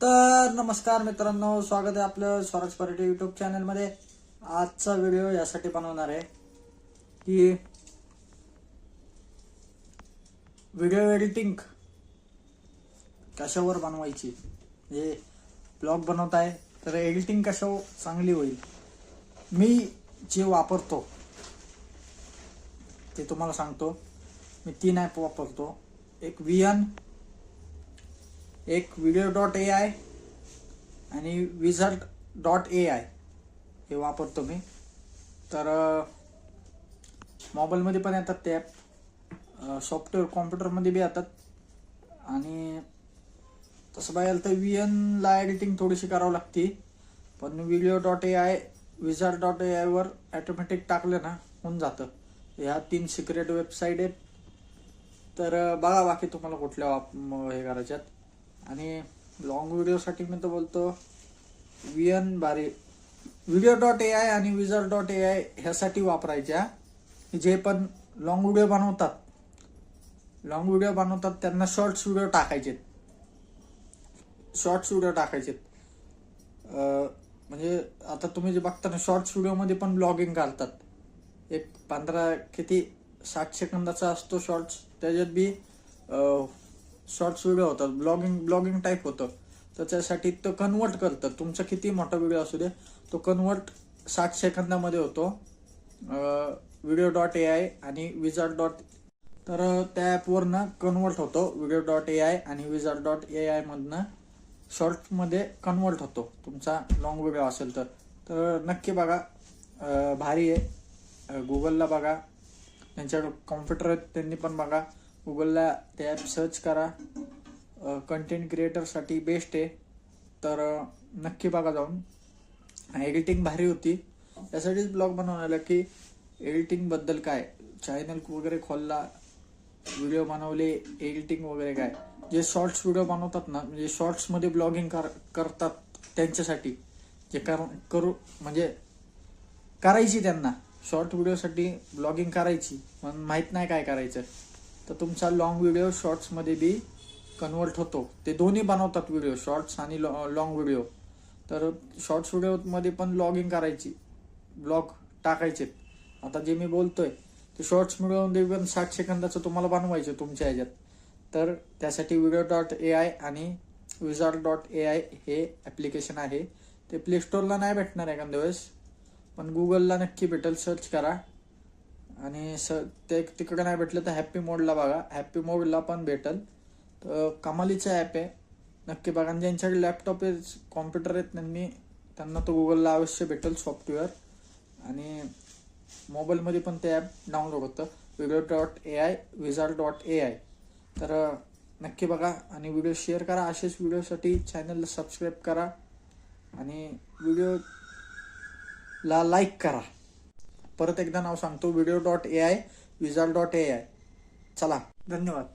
तर नमस्कार मित्रांनो, स्वागत आहे आपलं स्वराज पर्यटन युट्यूब चॅनलमध्ये। आजचा व्हिडिओ यासाठी बनवणार आहे की व्हिडिओ एडिटिंग कशावर बनवायची। हे ब्लॉग बनवताय तर एडिटिंग कशावर चांगली होईल, मी जे वापरतो ते तुम्हाला सांगतो। मी 3 ॲप वापरतो, एक VN, एक video.ai आणि wizard.ai हे वापरतो मी। तर मोबाईलमध्ये पण येतात ते ॲप, सॉफ्टवेअर कॉम्प्युटरमध्ये बी येतात। आणि तसं बघायला तर VNला एडिटिंग थोडीशी करावं लागते, पण video.ai wizard.ai वर ॲटोमॅटिक टाकलं ना होऊन जातं। ह्या 3 सिक्रेट वेबसाईट आहेत, तर बघा बाकी तुम्हाला कुठल्या हे करायच्यात। आणि लॉंग व्हिडिओसाठी मी तर बोलतो VN भारी, video.ai आणि wizard.ai ह्यासाठी वापरायच्या। जे पण लॉंग व्हिडिओ बनवतात त्यांना शॉर्ट्स व्हिडिओ टाकायचे। म्हणजे आता तुम्ही जे बघता ना, शॉर्ट्स व्हिडिओमध्ये पण ब्लॉगिंग घालतात। एक 60 सेकंदाचा असतो शॉर्ट्स, त्याच्यात बी शॉर्ट्स व्हिडिओ होतात, ब्लॉगिंग टाईप होतं। त्याच्यासाठी तो कन्वर्ट करतात, तुमचा किती मोठा व्हिडिओ असू दे तो कन्वर्ट 60 सेकंदामध्ये होतो video.ai आणि wizard. तर त्या ॲपवरनं कन्वर्ट होतो, video.ai आणि wizard.ai मधनं शॉर्ट्समध्ये कन्वर्ट होतो तुमचा लॉंग व्हिडिओ असेल तर नक्की बघा, भारी आहे। गुगलला बघा, त्यांच्याकडे कॉम्प्युटर आहेत त्यांनी पण बघा, गुगलला ते ॲप सर्च करा, कंटेंट क्रिएटरसाठी बेस्ट आहे। तर नक्की बघा जाऊन, एडिटिंग भारी होती। यासाठीच ब्लॉग बनवला की एडिटिंगबद्दल काय, चॅनल वगैरे खोलला, व्हिडिओ बनवले, एडिटिंग वगैरे काय। जे शॉर्ट्स व्हिडिओ बनवतात ना, म्हणजे शॉर्ट्समध्ये ब्लॉगिंग करतात त्यांच्यासाठी, जे करू म्हणजे करायची त्यांना शॉर्ट व्हिडिओसाठी ब्लॉगिंग करायची पण माहीत नाही काय करायचं, तर तुमचा लॉंग व्हिडिओ शॉर्ट्समध्ये बी कन्वर्ट होतो। ते दोन्ही बनवतात व्हिडिओ, शॉर्ट्स आणि लॉंग व्हिडिओ। तर शॉर्ट्स व्हिडिओमध्ये पण ब्लॉग टाकायचे। आता जे मी बोलतोय ते शॉर्ट्स व्हिडिओमध्ये पण 60 सेकंदाचं तुम्हाला बनवायचं तुमच्या ह्याच्यात, तर त्यासाठी video.ai आणि wizard.ai हे ॲप्लिकेशन आहे। ते प्ले स्टोअरला नाही भेटणार एखाद्या वेळेस, पण गुगलला नक्की भेटेल, सर्च करा। आणि ते तिकडे नाही भेटलं तर हॅपी मोडला बघा, हॅपी मोडला पण भेटेल। तर कमालीचं ॲप आहे, नक्की बघा। आणि ज्यांच्याकडे लॅपटॉप आहे, कॉम्प्युटर आहेत, त्यांना तो गुगलला अवश्य भेटेल सॉफ्टवेअर। आणि मोबाईलमध्ये पण ते ॲप डाउनलोड होतं, video.ai wizard.ai। तर नक्की बघा आणि व्हिडिओ शेअर करा। असेच व्हिडिओसाठी चॅनलला सबस्क्राईब करा आणि व्हिडिओला लाईक करा। परत एकदा नाव सांगतो, video.ai wizard.ai। चला, धन्यवाद।